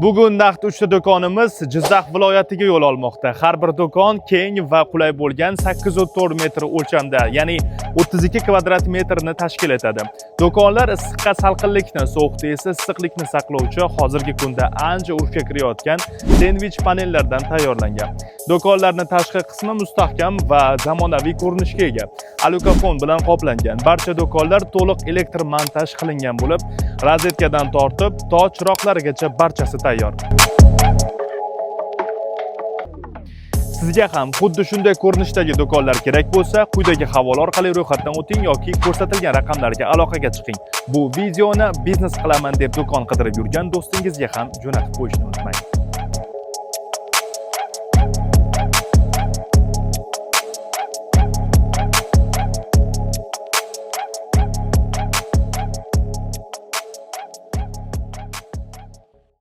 Bugun naqd uchta do'konimiz Jizzax viloyatiga yo'l olmoqda. Har bir do'kon keng va qulay bo'lgan 8.4 metr o'lchamda, ya'ni 32 kvadrat metrni tashkil etadi. Do'konlar issiqqa salqinlikni, sovuqda esa issiqlikni saqlovchi hozirgi kunda ancha urfga kirayotgan sendvich panellardan tayyorlangan. Do'konlarning tashqi qismi mustahkam va zamonaviy ko'rinishga ega. Alyukafon bilan qoplangan. Barcha do'konlar to'liq elektr montaj qilingan bo'lib, rozetkadan tortib to chiroqlarigacha barchasi tayyor. Sizga ham xuddi shunday ko'rinishdagi do'konlar kerak bo'lsa, quyidagi havola orqali ro'yxatdan o'ting yoki ko'rsatilgan raqamlarga aloqaga chiqing. Bu videoni biznes qilaman deb do'kon qidirib yurgan do'stingizga ham jo'natib qo'yishni unutmang.